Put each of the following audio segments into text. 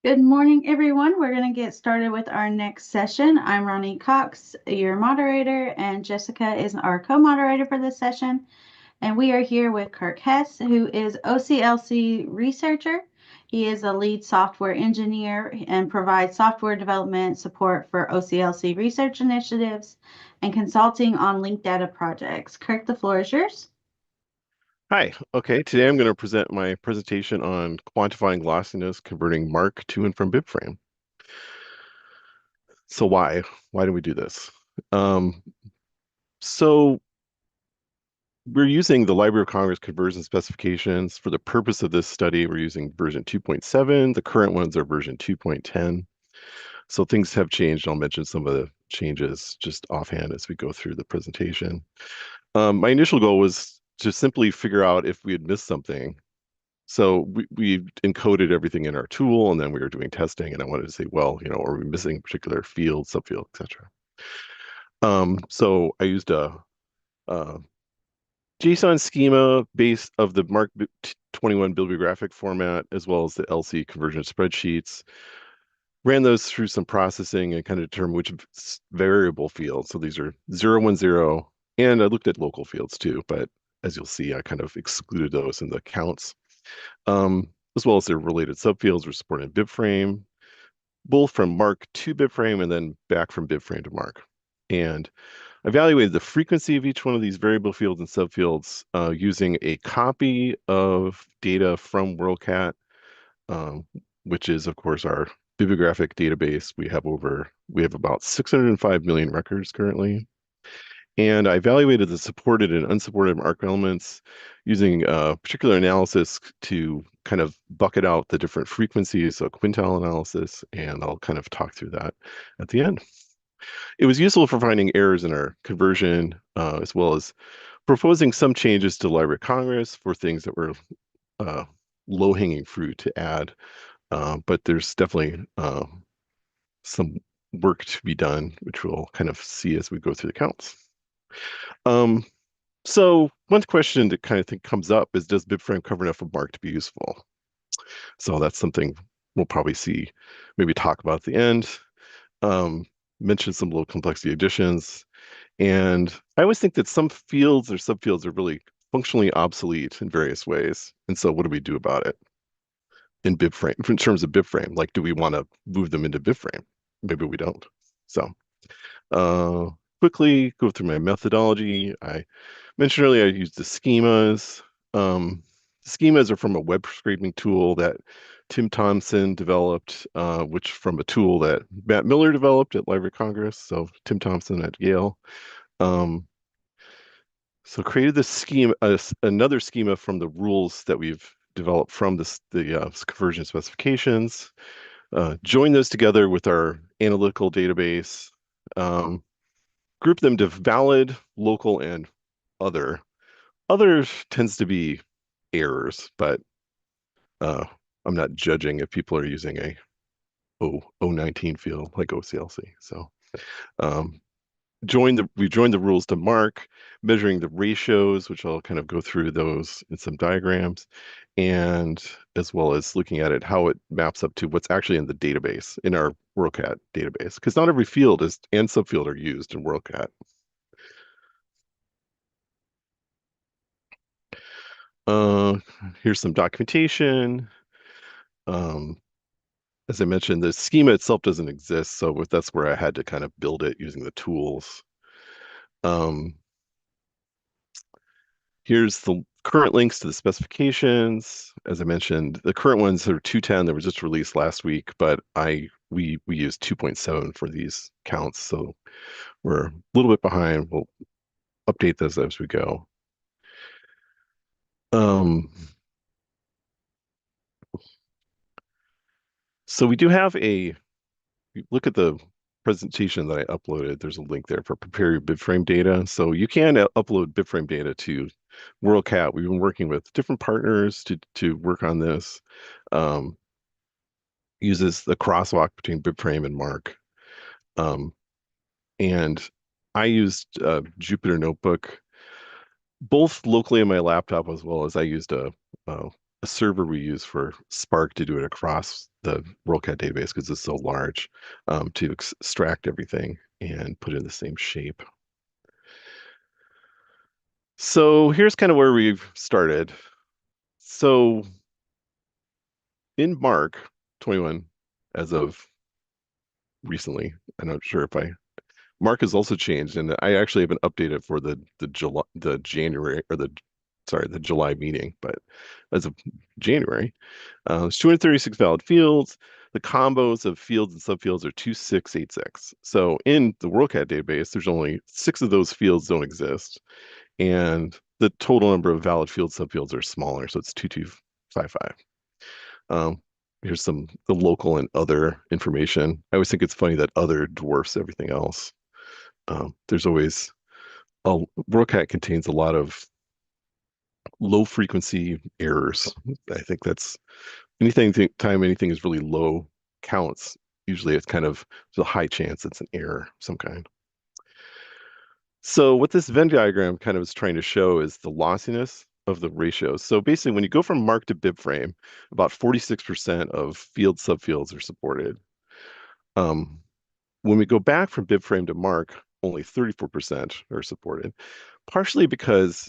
Good morning, everyone. We're going to get started with our next session. I'm Ronnie Cox, your moderator, and Jessica is our co-moderator for this session. And we are here with Kirk Hess, who is OCLC researcher. He is a lead software engineer and provides software development support for OCLC research initiatives and consulting on linked data projects. Kirk, the floor is yours. Hi. Okay, today I'm going to present my presentation on quantifying lossiness, converting MARC to and from BibFrame. So why? Why do we do this? Um, so we're using the Library of Congress conversion specifications. For the purpose of this study, we're using version 2.7. The current ones are version 2.10. So things have changed. I'll mention some of the changes just offhand as we go through the presentation. My initial goal was to simply figure out if we had missed something. So we encoded everything in our tool, and then we were doing testing, and I wanted to say, well, are we missing a particular field, subfield, etc. So I used a JSON schema based of the MARC 21 bibliographic format, as well as the LC conversion spreadsheets. Ran those through some processing and kind of determined which variable fields. So these are 0, 1, 0, and I looked at local fields too, but as you'll see, I kind of excluded those in the counts. As well as their related subfields were supported in BibFrame, both from MARC to BibFrame and then back from BibFrame to MARC. And I evaluated the frequency of each one of these variable fields and subfields using a copy of data from WorldCat, which is, of course, our bibliographic database. We have about 605 million records currently. And I evaluated the supported and unsupported MARC elements using particular analysis to kind of bucket out the different frequencies, so quintile analysis, and I'll kind of talk through that at the end. It was useful for finding errors in our conversion, as well as proposing some changes to the Library of Congress for things that were low-hanging fruit to add, but there's definitely some work to be done, which we'll kind of see as we go through the counts. So one question that kind of think comes up is, does BibFrame cover enough of MARC to be useful? So that's something we'll probably see, maybe talk about at the end. Mention some low complexity additions. And I always think that some fields or subfields are really functionally obsolete in various ways. And so what do we do about it in BibFrame, in terms of BibFrame? Like, do we want to move them into BibFrame? Maybe we don't. So quickly go through my methodology. I mentioned earlier I used the schemas. Schemas are from a web scraping tool that Tim Thompson developed, which from a tool that Matt Miller developed at Library of Congress. So Tim Thompson at Yale. So created this schema, another schema from the rules that we've developed from the conversion specifications. Join those together with our analytical database. Group them to valid, local, and other. Other tends to be errors, but I'm not judging if people are using a 019 field like OCLC. So we joined the rules to MARC, measuring the ratios, which I'll kind of go through those in some diagrams, and as well as looking at it, how it maps up to what's actually in the database, in our WorldCat database, because not every field and subfield are used in WorldCat. Here's some documentation. As I mentioned, the schema itself doesn't exist, so that's where I had to kind of build it using the tools. Here's the current links to the specifications. As I mentioned, the current ones are 2.10 that were just released last week, but we used 2.7 for these counts, so we're a little bit behind. We'll update those as we go. So we do have look at the presentation that I uploaded. There's a link there for prepare your BibFrame data. So you can upload BibFrame data to WorldCat. We've been working with different partners to work on this. Uses the crosswalk between BibFrame and MARC. And I used Jupyter Notebook, both locally on my laptop, as well as I used a a server we use for Spark to do it across the WorldCat database because it's so large, to extract everything and put it in the same shape. So here's kind of where we've started. So in MARC 21, as of recently, I'm not sure if MARC has also changed, and I actually haven't updated for the January or the July meeting, but as of January, there's 236 valid fields. The combos of fields and subfields are 2686. So in the WorldCat database, there's only 6 of those fields don't exist, and the total number of valid fields subfields are smaller, so it's 2255. Here's the local and other information. I always think it's funny that other dwarfs everything else. There's always WorldCat contains a lot of low frequency errors. I think that's time anything is really low counts, usually it's kind of there's a high chance it's an error of some kind. So what this Venn diagram kind of is trying to show is the lossiness of the ratios. So basically, when you go from MARC to BibFrame, about 46% of field subfields are supported. When we go back from BibFrame to MARC, only 34% are supported, partially because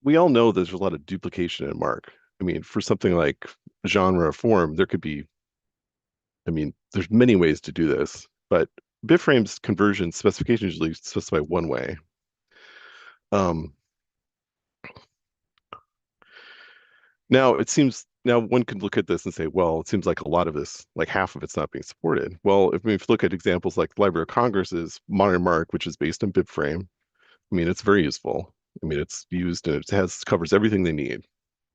we all know there's a lot of duplication in MARC. I mean, for something like genre or form, there could be, I mean, there's many ways to do this, but BibFrame's conversion specifications usually specify one way. Now one could look at this and say, well, it seems like a lot of this, like half of it's not being supported. Well, if we look at examples like the Library of Congress's modern MARC, which is based on BibFrame, I mean, it's very useful. I mean, it's used and it covers everything they need.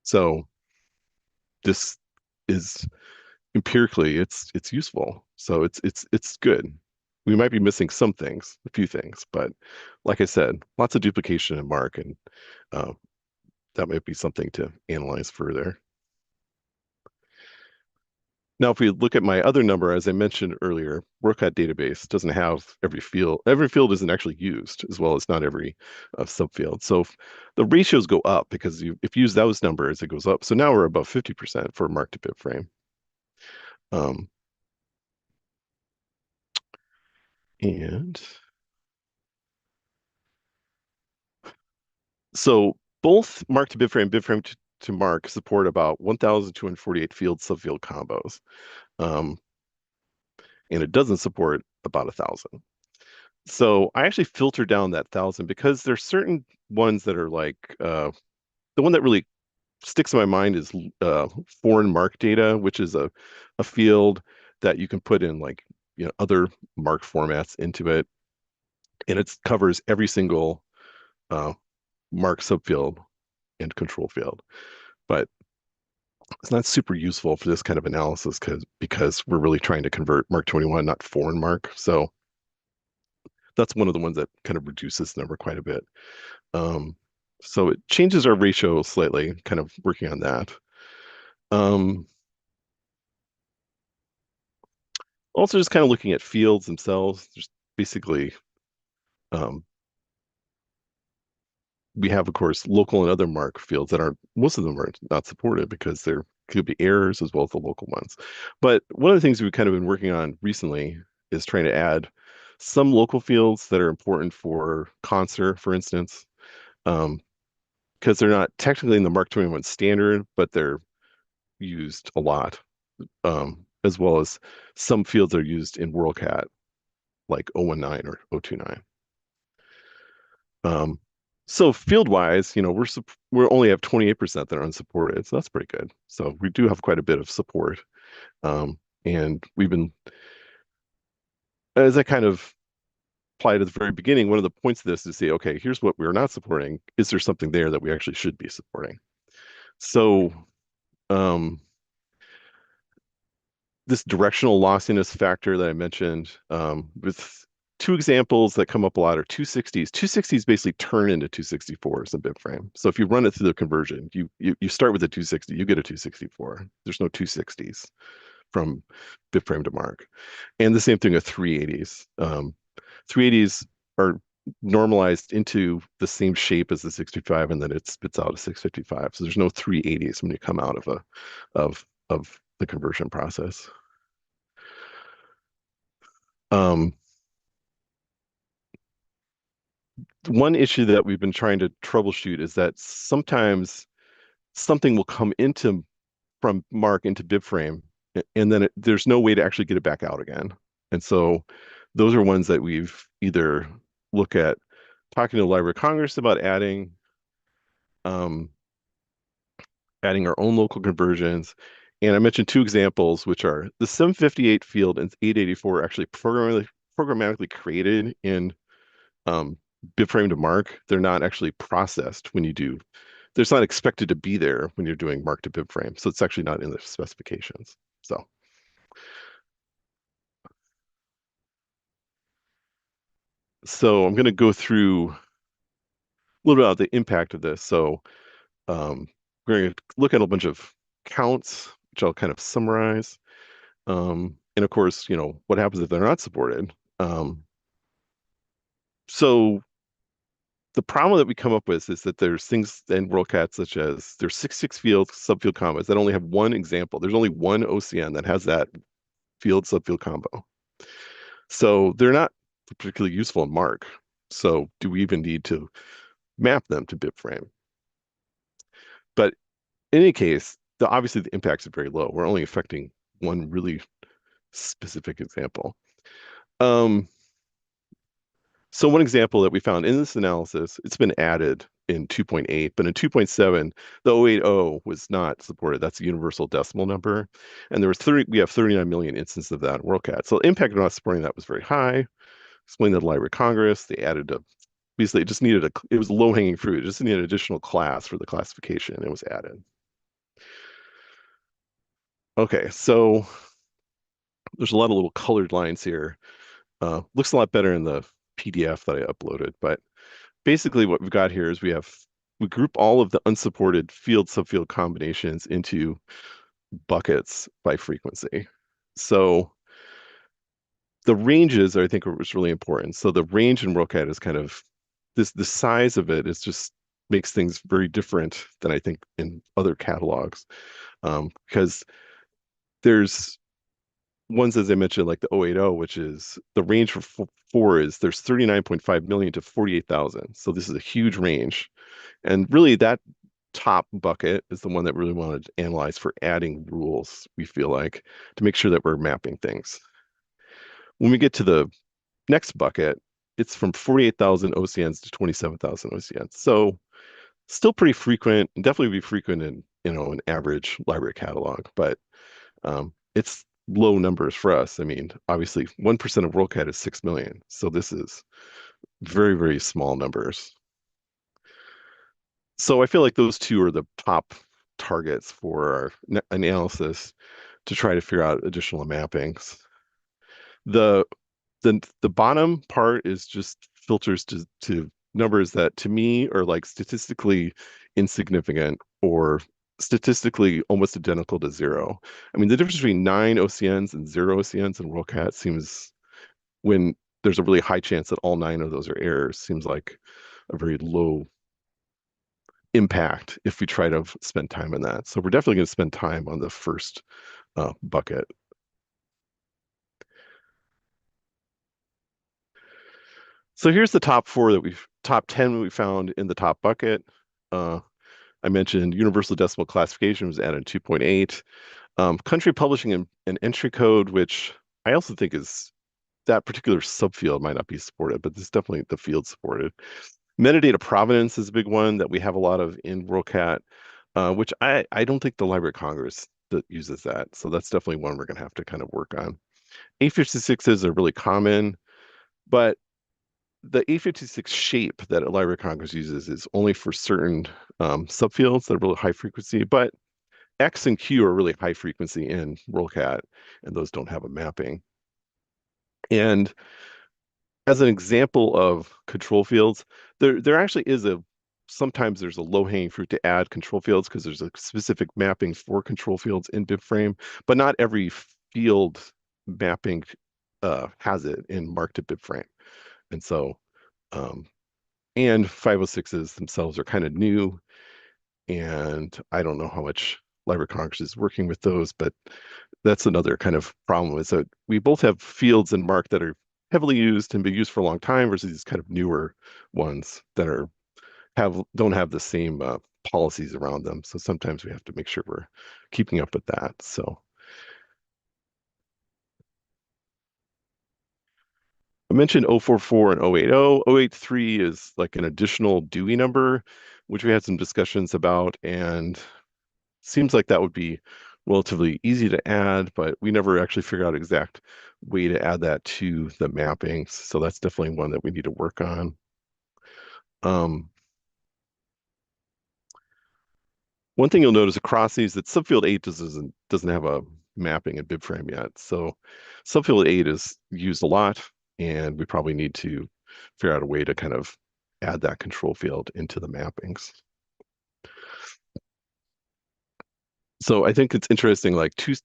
So this is empirically it's useful. So it's good. We might be missing some things, a few things, but like I said, lots of duplication in MARC, and that might be something to analyze further. Now, if we look at my other number, as I mentioned earlier, WorldCat database doesn't have every field. Every field isn't actually used, as well as not every subfield. So the ratios go up because if you use those numbers, it goes up. So now we're above 50% for MARC to BibFrame. And so both MARC to BibFrame, BibFrame to MARC support about 1,248 field subfield combos. And it doesn't support about 1,000. So I actually filter down that 1,000 because there's certain ones that are like, the one that really sticks in my mind is foreign MARC data, which is a field that you can put in like, other MARC formats into it. And it covers every single MARC subfield and control field. But it's not super useful for this kind of analysis because we're really trying to convert MARC 21, not foreign MARC. So that's one of the ones that kind of reduces the number quite a bit. So it changes our ratio slightly, kind of working on that. Also just kind of looking at fields themselves. There's basically, we have, of course, local and other MARC fields that aren't, most of them are not supported because there could be errors as well as the local ones. But one of the things we've kind of been working on recently is trying to add some local fields that are important for Conser, for instance, because they're not technically in the MARC 21 standard, but they're used a lot, as well as some fields are used in WorldCat, like 019 or 029. So field-wise, we only have 28% that are unsupported, so that's pretty good. So we do have quite a bit of support, and we've been, as I kind of applied at the very beginning, one of the points of this is to say, okay, here's what we're not supporting. Is there something there that we actually should be supporting? So this directional lossiness factor that I mentioned, with two examples that come up a lot are 260s. 260s basically turn into 264s in BibFrame. So if you run it through the conversion, you start with a 260, you get a 264. There's no 260s from BibFrame to MARC. And the same thing with 380s. 380s are normalized into the same shape as the 65, and then it spits out a 655. So there's no 380s when you come out of of the conversion process. One issue that we've been trying to troubleshoot is that sometimes something will come into from MARC into BibFrame, and then there's no way to actually get it back out again. And so those are ones that we've either look at talking to the Library of Congress about um, adding our own local conversions. And I mentioned two examples, which are the 758 field and 884 actually programmatically created in um, BibFrame to MARC. They're not actually processed when you do. There's not expected to be there when you're doing MARC to BibFrame. So it's actually not in the specifications. So I'm going to go through a little bit about the impact of this. So we're going to look at a bunch of counts, which I'll kind of summarize. And of course, what happens if they're not supported? So the problem that we come up with is that there's things in WorldCat such as there's 66 fields, subfield combos that only have one example. There's only one OCN that has that field subfield combo. So they're not particularly useful in MARC. So do we even need to map them to BibFrame? But in any case, obviously the impacts are very low. We're only affecting one really specific example. So one example that we found in this analysis, it's been added in 2.8, but in 2.7, the 080 was not supported. That's a universal decimal number. And we have 39 million instances of that in WorldCat. So the impact of not supporting that was very high. Explained to the Library of Congress, they added basically it just needed it was low-hanging fruit. It just needed an additional class for the classification. It was added. Okay, so there's a lot of little colored lines here. Looks a lot better in the PDF that I uploaded, but basically what we've got here is we group all of the unsupported field subfield combinations into buckets by frequency. So the ranges I think was really important. So the range in WorldCat is kind of the size of it is just makes things very different than I think in other catalogs, because there's ones, as I mentioned, like the 080, which is the range for four is there's 39.5 million to 48,000. So this is a huge range. And really that top bucket is the one that we really wanted to analyze for adding rules, we feel like, to make sure that we're mapping things. When we get to the next bucket, it's from 48,000 OCNs to 27,000 OCNs. So still pretty frequent, and definitely be frequent in, an average library catalog, but it's low numbers for us. I mean, obviously 1% of WorldCat is 6 million. So this is very, very small numbers. So I feel like those two are the top targets for our analysis to try to figure out additional mappings. The bottom part is just filters to numbers that to me are like statistically insignificant or statistically almost identical to zero. I mean, the difference between 9 OCNs and 0 OCNs in WorldCat seems, when there's a really high chance that all 9 of those are errors, seems like a very low impact if we try to spend time on that. So we're definitely going to spend time on the first bucket. So here's the top 10 we found in the top bucket. I mentioned universal decimal classification was added in 2.8. Country publishing and entry code, which I also think is that particular subfield might not be supported, but this is definitely the field supported. Metadata provenance is a big one that we have a lot of in WorldCat, which I don't think the Library of Congress that uses that. So that's definitely one we're going to have to kind of work on. 856s are really common, but the 856 shape that a Library of Congress uses is only for certain subfields that are really high frequency, but X and Q are really high frequency in WorldCat, and those don't have a mapping. And as an example of control fields, there actually is sometimes there's a low-hanging fruit to add control fields because there's a specific mapping for control fields in BibFrame, but not every field mapping has it in MARC to BibFrame. And so And 506s themselves are kind of new, and I don't know how much Library of Congress is working with those, but that's another kind of problem is that we both have fields in MARC that are heavily used and been used for a long time versus these kind of newer ones that don't have the same policies around them. So sometimes we have to make sure we're keeping up with that. So I mentioned 044 and 080. 083 is like an additional Dewey number, which we had some discussions about, and seems like that would be relatively easy to add, but we never actually figured out exact way to add that to the mappings. So that's definitely one that we need to work on. One thing you'll notice across these that subfield 8 doesn't have a mapping in BibFrame yet. So subfield 8 is used a lot, and we probably need to figure out a way to kind of add that control field into the mappings. So I think it's interesting, like if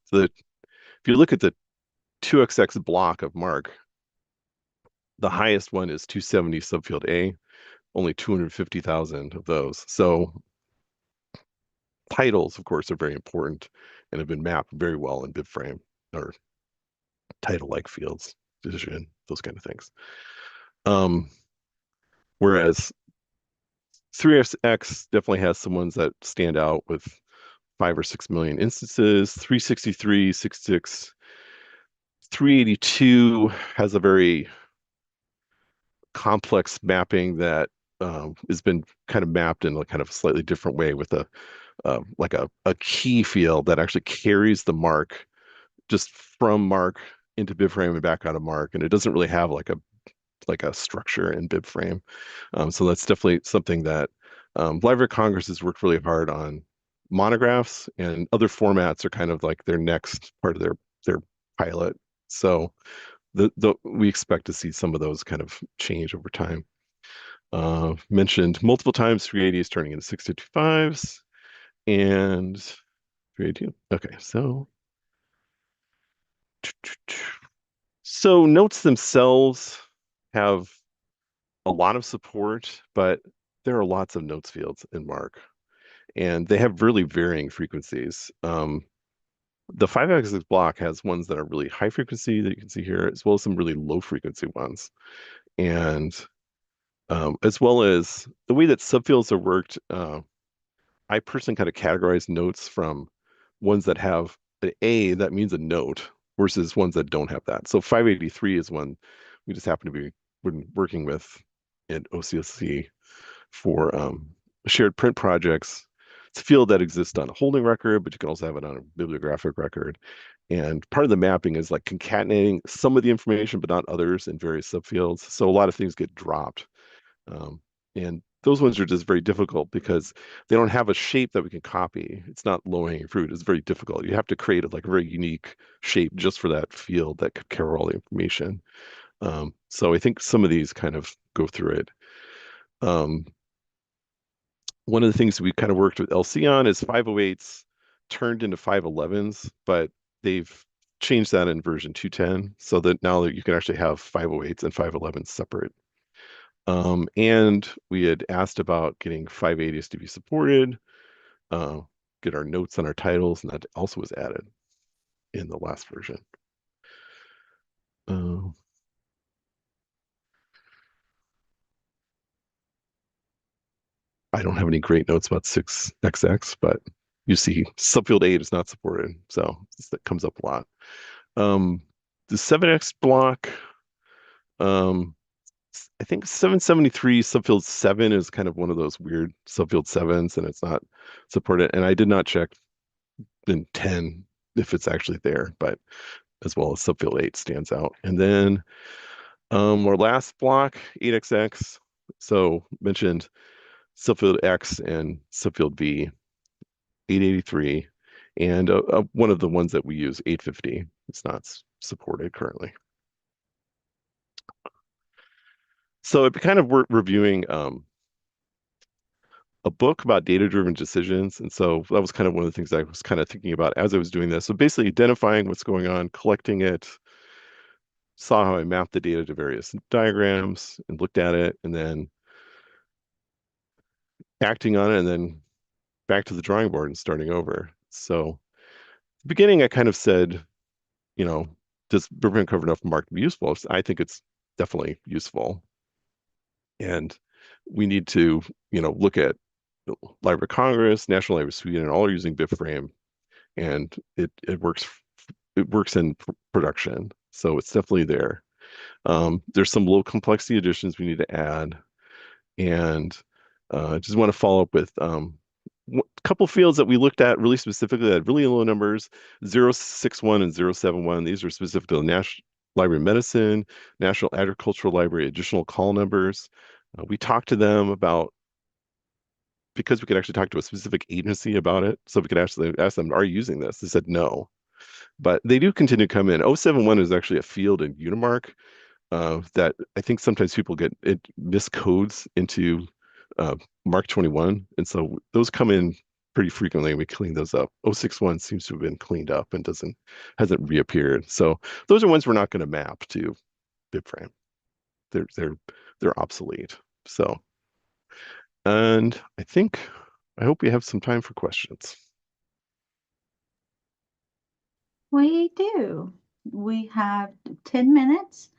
you look at the 2xx block of MARC, the highest one is 270 subfield A, only 250,000 of those. So titles, of course, are very important and have been mapped very well in BibFrame, or title-like fields, position, those kind of things. Whereas 3xx definitely has some ones that stand out with 5 or 6 million instances. 363, 66, 382 has a very complex mapping that has been kind of mapped in a kind of slightly different way with like a key field that actually carries the MARC just from MARC into BibFrame and back out of MARC, and it doesn't really have like a structure in BibFrame. So that's definitely something that Library of Congress has worked really hard on. Monographs and other formats are kind of like their next part of their pilot. So we expect to see some of those kind of change over time. Mentioned multiple times, 380 is turning into 655s and 382. Okay, so notes themselves have a lot of support, but there are lots of notes fields in MARC, and they have really varying frequencies. The 5-axis block has ones that are really high frequency that you can see here, as well as some really low frequency ones. And as well as the way that subfields are worked, I personally kind of categorize notes from ones that have an A that means a note versus ones that don't have that. So 583 is one we just happen to be working with in OCLC for shared print projects. It's a field that exists on a holding record, but you can also have it on a bibliographic record. And part of the mapping is like concatenating some of the information, but not others in various subfields. So a lot of things get dropped. And those ones are just very difficult because they don't have a shape that we can copy. It's not low-hanging fruit. It's very difficult. You have to create a very unique shape just for that field that could carry all the information. So I think some of these kind of go through it. One of the things we kind of worked with LC on is 508s turned into 511s, but they've changed that in version 210 so that now that you can actually have 508s and 511s separate. And we had asked about getting 580s to be supported, get our notes on our titles, and that also was added in the last version. I don't have any great notes about 6xx, but you see subfield 8 is not supported, so that comes up a lot. The 7x block, I think 773 subfield 7 is kind of one of those weird subfield 7s, and it's not supported. And I did not check in 10 if it's actually there, but as well as subfield 8 stands out. And then our last block, 8xx. So mentioned subfield X and subfield V, 883, and one of the ones that we use, 850. It's not supported currently. So it kind of we're reviewing a book about data-driven decisions. And so that was kind of one of the things I was kind of thinking about as I was doing this. So basically identifying what's going on, collecting it, saw how I mapped the data to various diagrams and looked at it, and then acting on it, and then back to the drawing board and starting over. So at the beginning, I kind of said, does BIBFRAME cover enough MARC to be useful? I think it's definitely useful. And we need to, look at the Library of Congress, National Library of Sweden, all are using BIBFRAME, and it works in production. So it's definitely there. There's some low complexity additions we need to add. And I just want to follow up with a couple fields that we looked at really specifically that had really low numbers, 061 and 071. These are specific to the National Library of Medicine, National Agricultural Library, additional call numbers. We talked to them about, because we could actually talk to a specific agency about it. So we could actually ask them, are you using this? They said no. But they do continue to come in. 071 is actually a field in Unimark that I think sometimes people get it miscodes into MARC 21. And so those come in pretty frequently and we clean those up. 061 seems to have been cleaned up and hasn't reappeared. So those are ones we're not going to map to BibFrame. They're obsolete. So, and I hope we have some time for questions. We do. We have 10 minutes,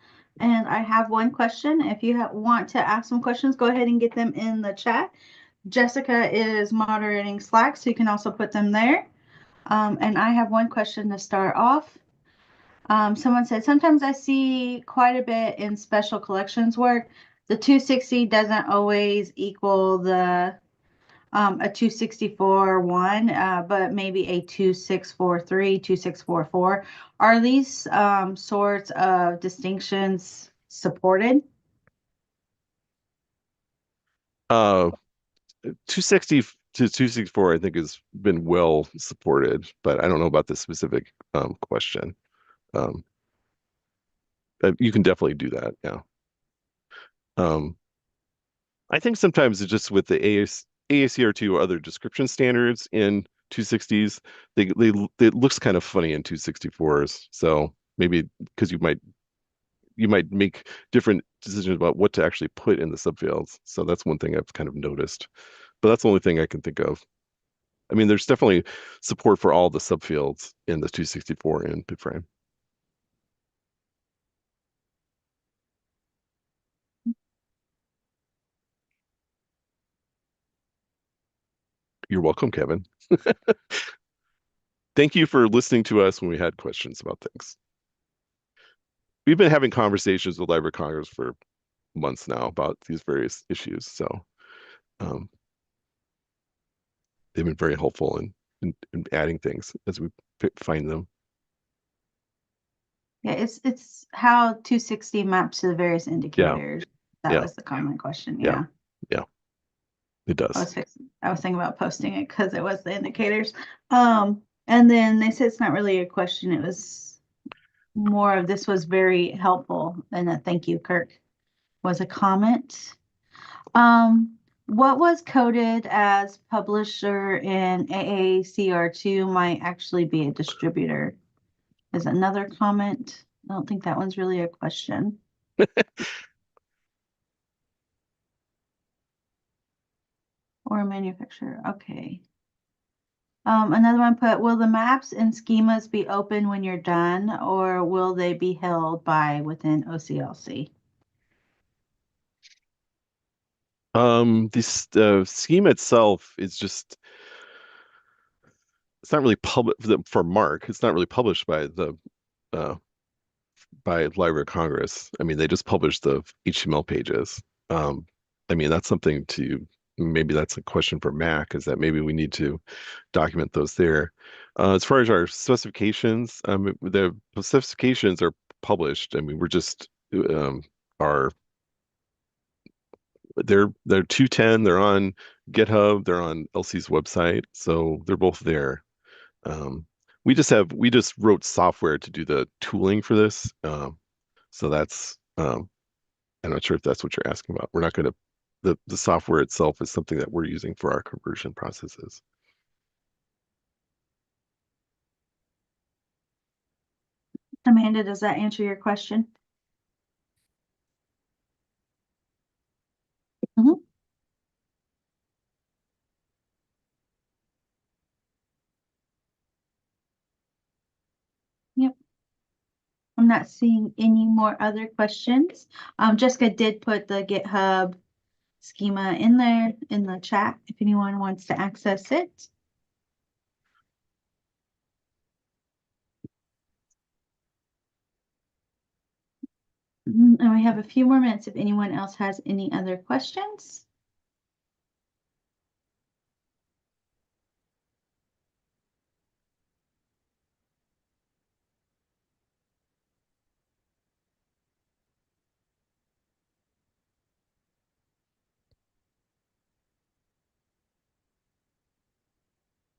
and I have one question. If you want to ask some questions, go ahead and get them in the chat. Jessica is moderating Slack, so you can also put them there. And I have one question to start off. Someone said, sometimes I see quite a bit in special collections work. The 260 doesn't always equal the a 264-1, but maybe a 2643, 2644. Are these sorts of distinctions supported? 260 to 264, I think, has been well supported, but I don't know about this specific question. You can definitely do that, yeah. I think sometimes it's just with the AACR2 or other description standards in 260s, it looks kind of funny in 264s. So maybe because you might make different decisions about what to actually put in the subfields. So that's one thing I've kind of noticed. But that's the only thing I can think of. I mean, there's definitely support for all the subfields in the 264 in BibFrame. You're welcome, Kevin. Thank you for listening to us when we had questions about things. We've been having conversations with Library of Congress for months now about these various issues. So they've been very helpful in adding things as we find them. Yeah, it's how 260 maps to the various indicators. That Yeah. was the common question. Yeah. It does. I was thinking about posting it because it was the indicators. And then they said it's not really a question. It was more of this was very helpful. And a thank you, Kirk, was a comment. What was coded as publisher in AACR2 might actually be a distributor is another comment. I don't think that one's really a question. Or a manufacturer. Okay. Another one put, will the maps and schemas be open when you're done, or will they be held by within OCLC? This schema itself is just, it's not really public for MARC. It's not really published by the Library of Congress. I mean, they just publish the HTML pages. I mean, that's something maybe that's a question for Mac, is that maybe we need to document those there. As far as our specifications, the specifications are published. I mean, we're just they're 210, they're on GitHub, they're on LC's website, so they're both there. We just wrote software to do the tooling for this. So that's I'm not sure if that's what you're asking about. We're not going to the software itself is something that we're using for our conversion processes. Amanda, does that answer your question? not seeing any more other questions. Jessica did put the GitHub schema in there in the chat if anyone wants to access it. And we have a few more minutes if anyone else has any other questions.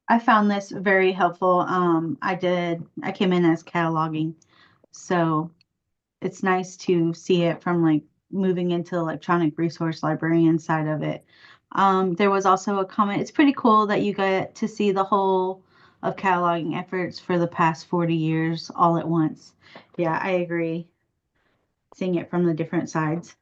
I found this very helpful. I came in as cataloging, so it's nice to see it from like moving into electronic resource librarian side of it. There was also a comment. It's pretty cool that you get to see the whole of cataloging efforts for the past 40 years all at once. Yeah, I agree. Seeing it from the different sides.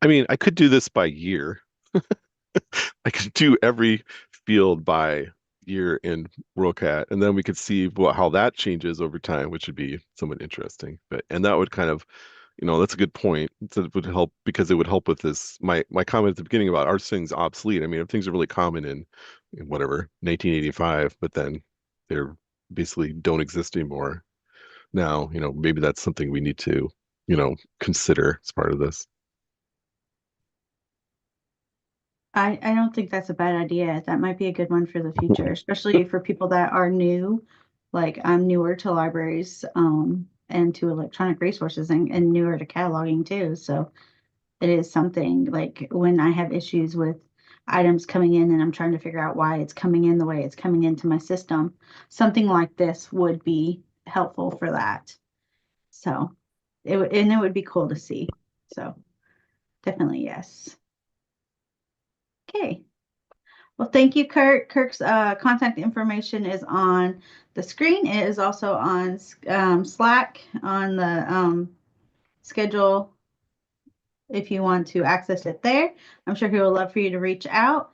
I mean, I could do this by year. I could do every field by year in WorldCat, and then we could see how that changes over time, which would be somewhat interesting. And that would kind of, that's a good point. It would help because it would help with this. My comment at the beginning about are things obsolete? I mean, if things are really common in whatever 1985, but then they're basically don't exist anymore now, maybe that's something we need to, consider as part of this. I don't think that's a bad idea. That might be a good one for the future, especially for people that are new. Like I'm newer to libraries, and to electronic resources and newer to cataloging too. So it is something like when I have issues with items coming in and I'm trying to figure out why it's coming in the way it's coming into my system, something like this would be helpful for that. So it would be cool to see. So definitely yes. Okay. Well, thank you, Kirk. Kirk's contact information is on the screen. It is also on Slack on the schedule if you want to access it there. I'm sure he would love for you to reach out.